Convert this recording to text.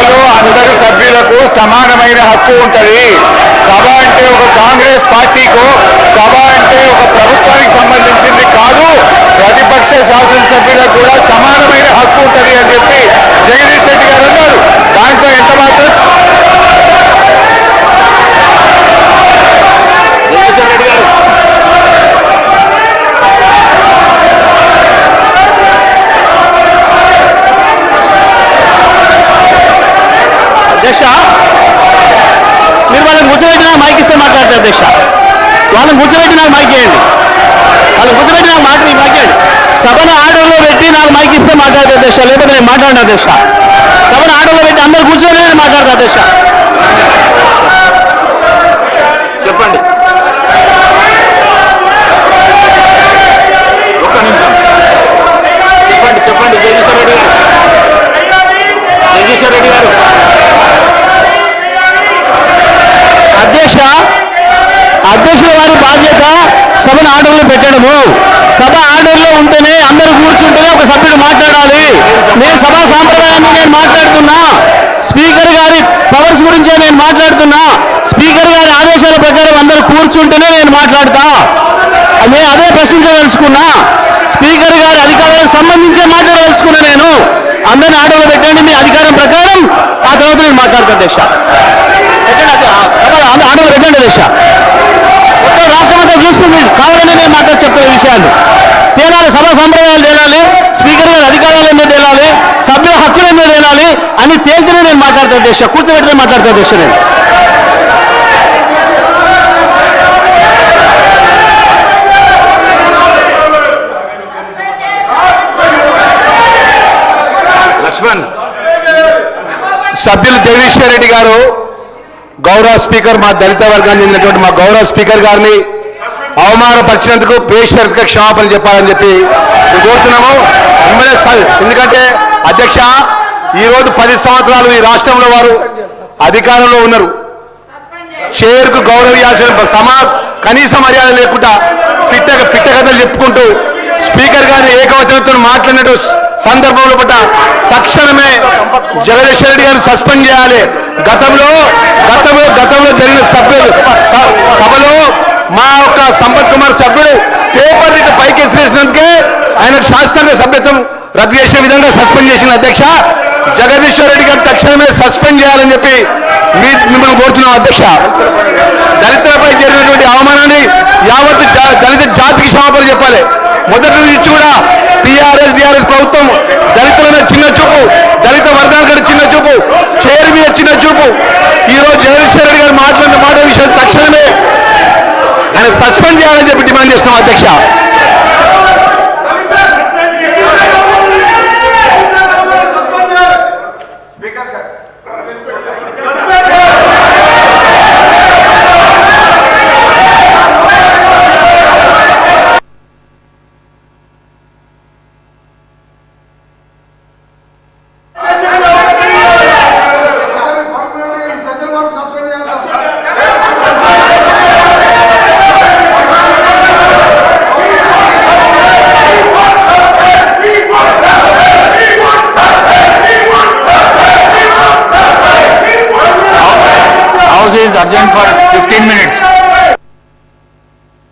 సభలో అందరి సభ్యులకు సమానమైన హక్కు ఉంటుంది. సభ అంటే ఒక కాంగ్రెస్ పార్టీకు, సభ అంటే ఒక ప్రభుత్వానికి సంబంధించింది కాదు. ప్రతిపక్ష శాసనసభ్యులకు కూడా సమానమైన హక్కు ఉంటుంది అని చెప్పి జగదీష్ రెడ్డి గారు అన్నారు. దాంట్లో ఎంత మాత్రం అధ్యక్ష, మీరు వాళ్ళని కూర్చోబెట్టి నాకు మైక్ ఇస్తే మాట్లాడతారు అధ్యక్ష. వాళ్ళని కూర్చోబెట్టి నాకు మైక్ ఇవ్వండి. వాళ్ళని కూర్చోబెట్టి నాకు మైక్ ఇవ్వండి. సభను ఆర్డర్లో పెట్టి నాకు మైక్ ఇస్తే మాట్లాడతారు అధ్యక్ష, లేకపోతే నేను మాట్లాడిన అధ్యక్ష. సభను ఆర్డర్లో పెట్టి అందరు కూర్చొని నేను మాట్లాడతా అధ్యక్ష. చెప్పండి. ఒక్క నిమిషం చెప్పండి. చెప్పండి జగదీశ్వర్ రెడ్డి గారు. జగదీశ్వర్ రెడ్డి గారు. అధ్యక్షుల వారి బాధ్యత సభను ఆర్డర్లో పెట్టడము. సభ ఆర్డర్లో ఉంటేనే అందరూ కూర్చుంటేనే ఒక సభ్యుడు మాట్లాడాలి. నేను సభా సాంప్రదాయాన్ని నేను మాట్లాడుతున్నా. స్పీకర్ గారి పవర్స్ గురించే నేను మాట్లాడుతున్నా. స్పీకర్ గారి ఆదేశాల ప్రకారం అందరూ కూర్చుంటేనే నేను మాట్లాడతా. నేను అదే ప్రశ్నించదలుచుకున్నా. స్పీకర్ గారి అధికారాలకు సంబంధించే మాట్లాడదలుచుకున్నా. నేను అందరిని ఆర్డర్లో పెట్టండి మీ అధికారం ప్రకారం, ఆ తర్వాత నేను మాట్లాడతాను అధ్యక్ష. సభ ఆర్డర్లో పెట్టండి అధ్యక్ష. మొత్తం రాష్ట్రమంతా చూస్తుంది. కావాలని నేను మాట్లాడి చెప్పే విషయాన్ని తేలాలి. సభా సంప్రదాయాలు తేలాలి. స్పీకర్ గారి అధికారాలు ఎందుకు తేలాలి, సభ్యుల హక్కులు ఎందుకు తేలాలి అని తేలితేనే నేను మాట్లాడతాను అధ్యక్ష. కూర్చోబెట్టినే మాట్లాడతాను అధ్యక్ష. నేను లక్ష్మణ్ సభ్యులు జగదీశ్వర్ రెడ్డి గారు, గౌరవ స్పీకర్, మా దళిత వర్గాన్ని చెందినటువంటి మా గౌరవ స్పీకర్ గారిని అవమానపరిచినందుకు బేషరతుగా క్షమాపణ చెప్పాలని చెప్పి కోరుతున్నాము. ఎందుకంటే అధ్యక్ష, ఈరోజు 10 సంవత్సరాలు ఈ రాష్ట్రంలో వారు అధికారంలో ఉన్నారు. చైర్కు గౌరవించాల్సిన కనీస మర్యాద లేకుండా పిట్టకథలు చెప్పుకుంటూ స్పీకర్ గారిని ఏకవచనంతో మాట్లాడినట్టు సందర్భంలో పట్ల తక్షణమే జగదీశ్వర్ రెడ్డి గారిని సస్పెండ్ చేయాలి. గతంలో జరిగిన సభలో మా యొక్క సంపత్ కుమార్ సభ్యుడు పేపర్ ఇటు పైకి ఎసిరేసినందుకే ఆయనకు శాశ్వత సభ్యత్వం రద్దు చేసే విధంగా సస్పెండ్ చేసిన అధ్యక్ష. జగదీశ్వర్ రెడ్డి గారు తక్షణమే సస్పెండ్ చేయాలని చెప్పి మిమ్మల్ని కోరుతున్నాం అధ్యక్ష. దళితులపై జరిగినటువంటి అవమానాన్ని యావత్ దళిత జాతికి క్షమాపణ చెప్పాలి. మొదటి నుంచి కూడా టీఆర్ఎస్ ప్రభుత్వం దళితుల మీద చిన్న చూపు, దళిత వర్గాల చిన్న చూపు, చైర్ మీద చిన్న చూపు. ఈరోజు జగదీశ్వర్ రెడ్డి గారు మాట్లాడిన మాట విషయం తక్షణమే ఆయన సస్పెండ్ చేయాలని చెప్పి డిమాండ్ చేస్తున్నాం అధ్యక్ష. Urgent for 15 minutes.